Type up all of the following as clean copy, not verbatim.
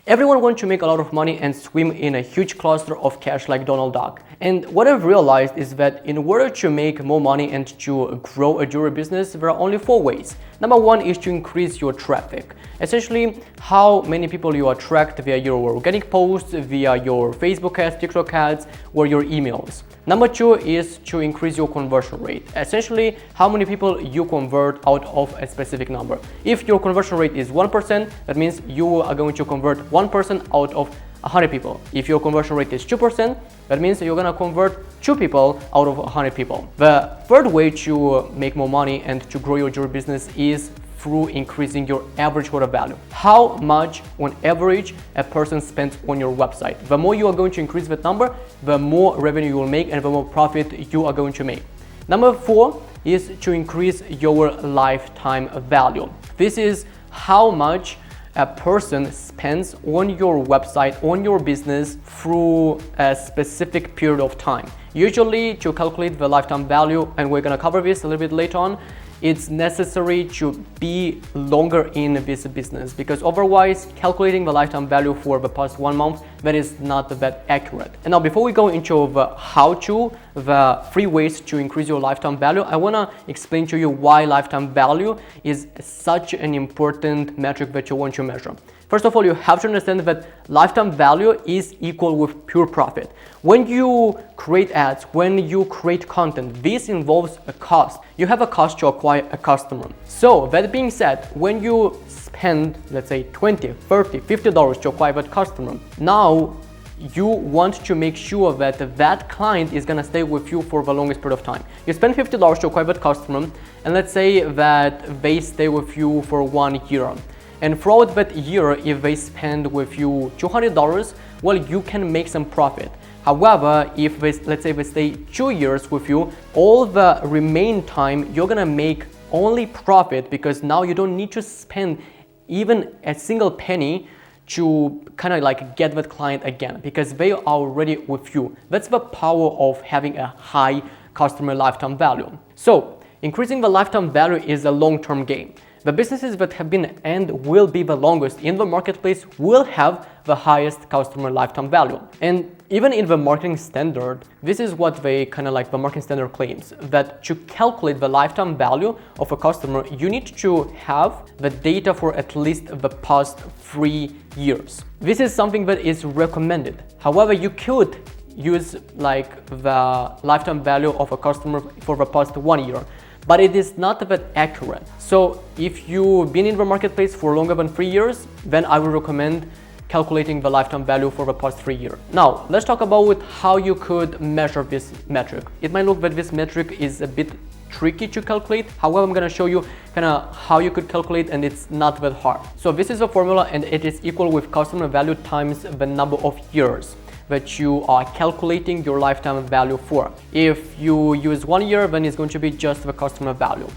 Everyone wants to make a lot of money and swim in a huge cluster of cash like Donald Duck. And what I've realized is that in order to make more money and to grow a jewelry business, there are only 4 ways. Number 1 is to increase your traffic. Essentially, how many people you attract via your organic posts, via your Facebook ads, TikTok ads, or your emails. Number 2 is to increase your conversion rate. Essentially, how many people you convert out of a specific number. If your conversion rate is 1%, that means you are going to convert 1% out of 100 people. If your conversion rate is 2%, that means you're gonna convert 2 people out of 100 people. The third way to make more money and to grow your jewelry business is through increasing your average order value. How much on average a person spends on your website. The more you are going to increase that number, the more revenue you will make and the more profit you are going to make. Number 4 is to increase your lifetime value. This is how much a person spends on your website, on your business through a specific period of time. Usually to calculate the lifetime value, and we're gonna cover this a little bit later on, it's necessary to be longer in this business, because otherwise calculating the lifetime value for the past 1 month, that is not that accurate. And now before we go into the how-to, the 3 ways to increase your lifetime value, I wanna explain to you why lifetime value is such an important metric that you want to measure. First of all, you have to understand that lifetime value is equal with pure profit. When you create ads, when you create content, this involves a cost. You have a cost to acquire a customer. So that being said, when you spend, let's say $20, $30, $50 to acquire that customer, now you want to make sure that that client is gonna stay with you for the longest period of time. You spend $50 to acquire that customer, and let's say that they stay with you for 1 year. And throughout that year, if they spend with you $200, well, you can make some profit. However, if they, let's say they stay 2 years with you, all the remaining time, you're gonna make only profit, because now you don't need to spend even a single penny to kind of like get that client again, because they are already with you. That's the power of having a high customer lifetime value. So increasing the lifetime value is a long-term game. The businesses that have been and will be the longest in the marketplace will have the highest customer lifetime value. And even in the marketing standard, this is what they kind of like the marketing standard claims, that to calculate the lifetime value of a customer, you need to have the data for at least the past 3 years. This is something that is recommended. However, you could use like the lifetime value of a customer for the past 1 year, but it is not that accurate. So if you've been in the marketplace for longer than 3 years, then I would recommend calculating the lifetime value for the past 3 years. Now, let's talk about how you could measure this metric. It might look that this metric is a bit tricky to calculate. However, I'm gonna show you kind of how you could calculate, and it's not that hard. So this is a formula, and it is equal with customer value times the number of years that you are calculating your lifetime value for. If you use 1 year, then it's going to be just the customer value.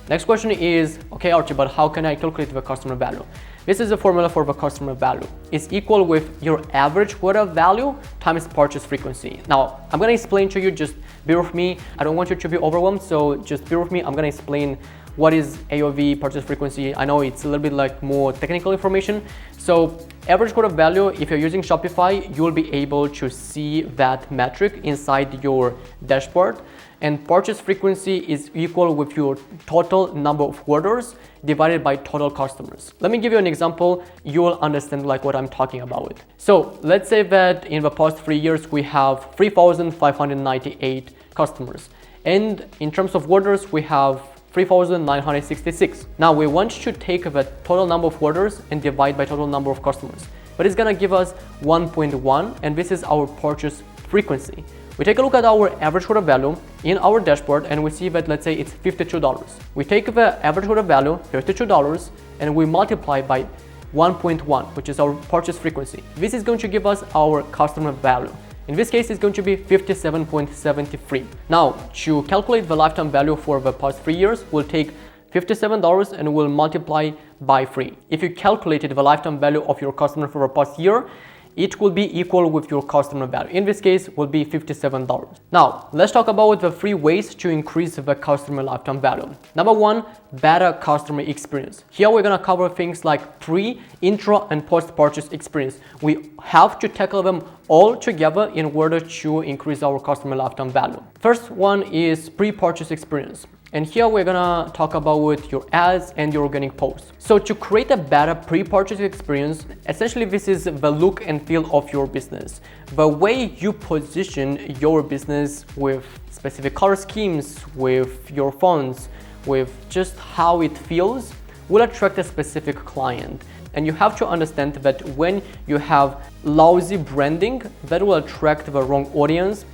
Next question is, okay, Archie, but how can I calculate the customer value? This is a formula for the customer value. It's equal with your average order value times purchase frequency. Now, I'm gonna explain to you, just bear with me. I don't want you to be overwhelmed, so just bear with me. I'm gonna explain what is AOV, purchase frequency. I know it's a little bit like more technical information. So average order value, if you're using Shopify, you'll be able to see that metric inside your dashboard. And purchase frequency is equal with your total number of orders divided by total customers. Let me give you an example. You will understand like what I'm talking about. So let's say that in the past 3 years, we have 3,598 customers. And in terms of orders, we have 3,966. Now we want to take the total number of orders and divide by total number of customers. But it's gonna give us 1.1, and this is our purchase frequency. We take a look at our average order value in our dashboard, and we see that, let's say it's $52. We take the average order value, $52, and we multiply by 1.1, which is our purchase frequency. This is going to give us our customer value. In this case, it's going to be 57.73. Now, to calculate the lifetime value for the past 3 years, we'll take $57 and we'll multiply by 3. If you calculated the lifetime value of your customer for the past year, it will be equal with your customer value. In this case, will be $57. Now, let's talk about the 3 ways to increase the customer lifetime value. Number 1, better customer experience. Here we're gonna cover things like pre, intro, and post-purchase experience. We have to tackle them all together in order to increase our customer lifetime value. First one is pre-purchase experience. And here we're gonna talk about your ads and your organic posts. So to create a better pre-purchase experience, essentially this is the look and feel of your business. The way you position your business with specific color schemes, with your fonts, with just how it feels, will attract a specific client. And you have to understand that when you have lousy branding, that will attract the wrong audience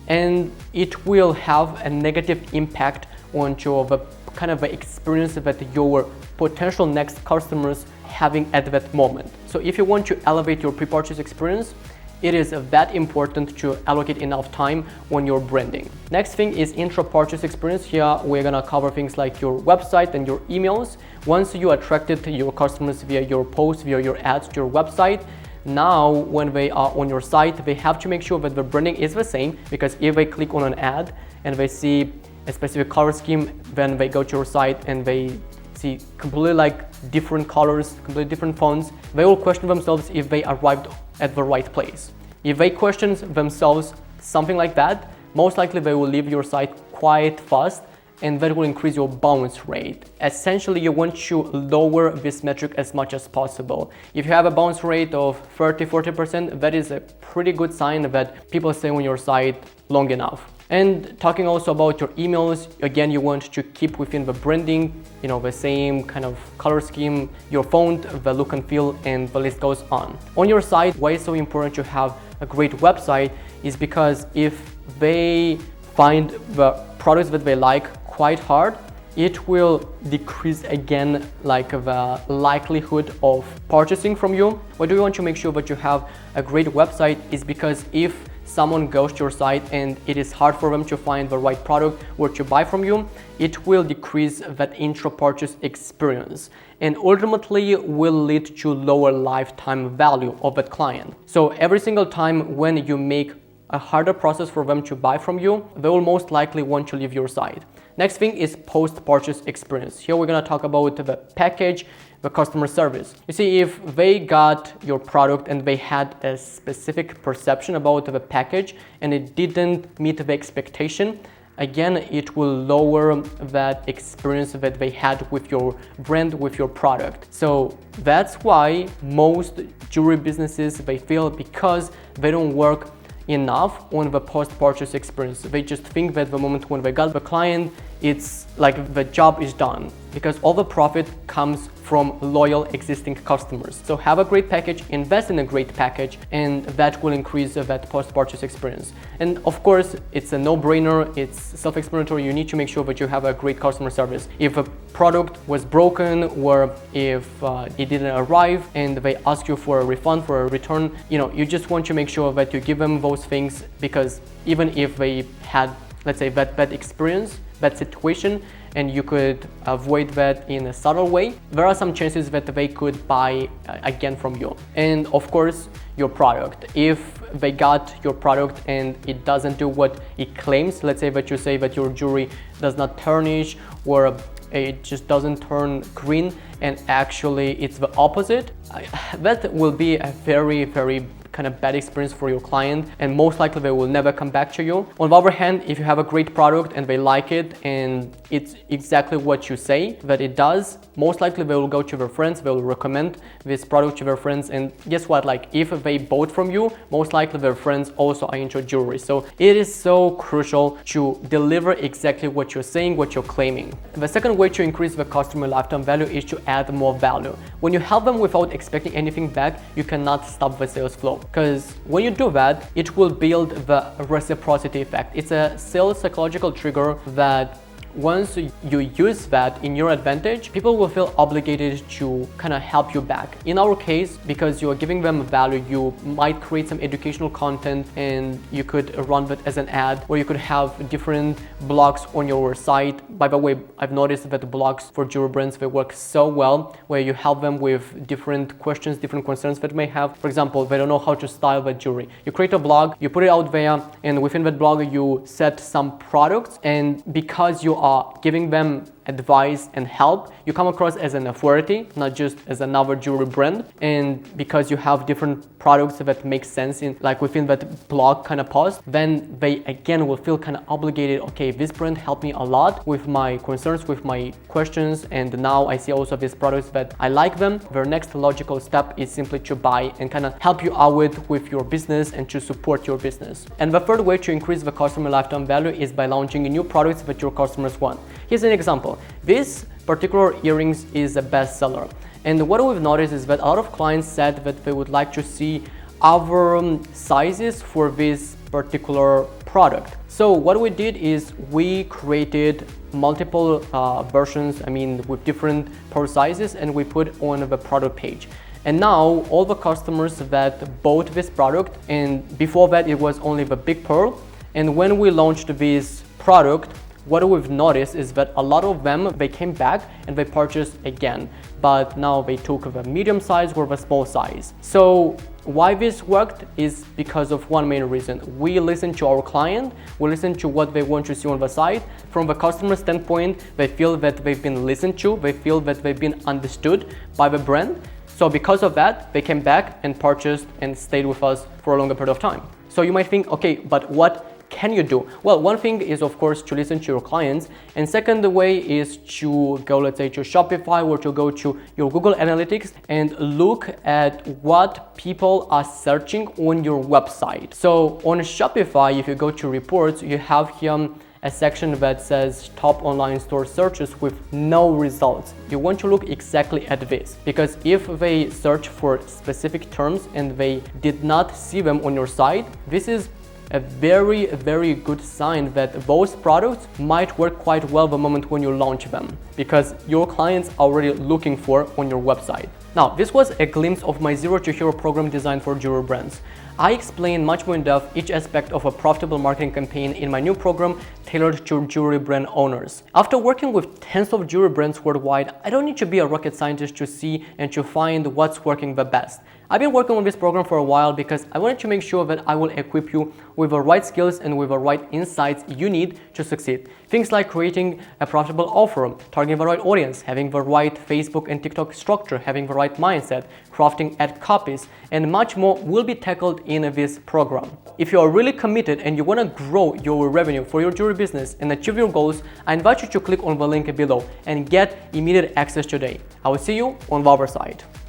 and it will have a negative impact onto the kind of experience that your potential next customers having at that moment. So if you want to elevate your pre-purchase experience, it is that important to allocate enough time on your branding. Next thing is intra-purchase experience. Here we're gonna cover things like your website and your emails. Once you attracted your customers via your posts, via your ads to your website, now when they are on your site, they have to make sure that the branding is the same, because if they click on an ad and they see a specific color scheme, then they go to your site and they see completely like different colors, completely different fonts, they will question themselves if they arrived at the right place. If they question themselves something like that, most likely they will leave your site quite fast, and that will increase your bounce rate. Essentially, you want to lower this metric as much as possible. If you have a bounce rate of 30-40%, that is a pretty good sign that people stay on your site long enough. And talking also about your emails, again, you want to keep within the branding, the same kind of color scheme, your font, the look and feel, and the list goes on. On your site, why it's so important to have a great website is because if they find the products that they like quite hard, it will decrease again like the likelihood of purchasing from you. Why do you want to make sure that you have a great website is because if someone goes to your site and it is hard for them to find the right product or to buy from you, it will decrease that intra-purchase experience and ultimately will lead to lower lifetime value of that client. So every single time when you make a harder process for them to buy from you, they will most likely want to leave your site. Next thing is post-purchase experience. Here we're gonna talk about the package, the customer service. You see, if they got your product and they had a specific perception about the package and it didn't meet the expectation, again, it will lower that experience that they had with your brand, with your product. So that's why most jewelry businesses, they fail because they don't work enough on the post-purchase experience. They just think that the moment when they got the client, it's like the job is done, because all the profit comes from loyal existing customers. So have a great package, invest in a great package, and that will increase that post-purchase experience. And of course, it's a no-brainer, it's self-explanatory. You need to make sure that you have a great customer service. If a product was broken or if it didn't arrive and they ask you for a refund, for a return, you just want to make sure that you give them those things, because even if they had, let's say, that bad experience, bad situation, and you could avoid that in a subtle way, there are some chances that they could buy again from you. And of course, your product. If they got your product and it doesn't do what it claims, let's say that you say that your jewelry does not tarnish or it just doesn't turn green and actually it's the opposite, that will be a very, very kind of bad experience for your client, and most likely they will never come back to you. On the other hand, if you have a great product and they like it and it's exactly what you say that it does, most likely they will go to their friends, they will recommend this product to their friends, and guess what, like if they bought from you, most likely their friends also are into jewelry. So it is so crucial to deliver exactly what you're saying, what you're claiming. The second way to increase the customer lifetime value is to add more value. When you help them without expecting anything back, you cannot stop the sales flow. Because when you do that, it will build the reciprocity effect. It's a sales psychological trigger that once you use that in your advantage, people will feel obligated to kind of help you back. In our case, because you're giving them value, you might create some educational content and you could run that as an ad, or you could have different blogs on your site. By the way, I've noticed that blogs for jewelry brands, they work so well, where you help them with different questions, different concerns that they may have. For example, they don't know how to style the jewelry. You create a blog, you put it out there, and within that blog, you set some products, and because you are giving them advice and help, you come across as an authority, not just as another jewelry brand. And because you have different products that make sense in like within that blog kind of post, then they again will feel kind of obligated. Okay, this brand helped me a lot with my concerns, with my questions, and now I see also these products that I like them. Their next logical step is simply to buy and kind of help you out with your business and to support your business. And the third way to increase the customer lifetime value is by launching new products that your customers want. Here's an example. This particular earrings is a bestseller, and what we've noticed is that a lot of clients said that they would like to see other sizes for this particular product. So what we did is we created multiple versions, with different pearl sizes, and we put on the product page. And now all the customers that bought this product, and before that it was only the big pearl, and when we launched this product, what we've noticed is that a lot of them, they came back and they purchased again, but now they took the medium size or the small size. So why this worked is because of one main reason. We listen to our client, we listen to what they want to see on the site. From the customer standpoint, they feel that they've been listened to, they feel that they've been understood by the brand. So because of that, they came back and purchased and stayed with us for a longer period of time. So you might think, okay, but what can you do? Well, one thing is of course to listen to your clients, and second way is to go, let's say, to Shopify or to go to your Google Analytics and look at what people are searching on your website. So on Shopify, if you go to reports, you have here a section that says top online store searches with no results. You want to look exactly at this, because if they search for specific terms and they did not see them on your site, this is a very, very good sign that those products might work quite well the moment when you launch them, because your clients are already looking for on your website. Now, this was a glimpse of my Zero to Hero program designed for jewelry brands. I explain much more in depth each aspect of a profitable marketing campaign in my new program tailored to jewelry brand owners. After working with tens of jewelry brands worldwide, I don't need to be a rocket scientist to see and to find what's working the best. I've been working on this program for a while because I wanted to make sure that I will equip you with the right skills and with the right insights you need to succeed. Things like creating a profitable offer, targeting the right audience, having the right Facebook and TikTok structure, having the right mindset, crafting ad copies, and much more will be tackled in this program. If you are really committed and you want to grow your revenue for your jewelry business and achieve your goals, I invite you to click on the link below and get immediate access today. I will see you on the other side.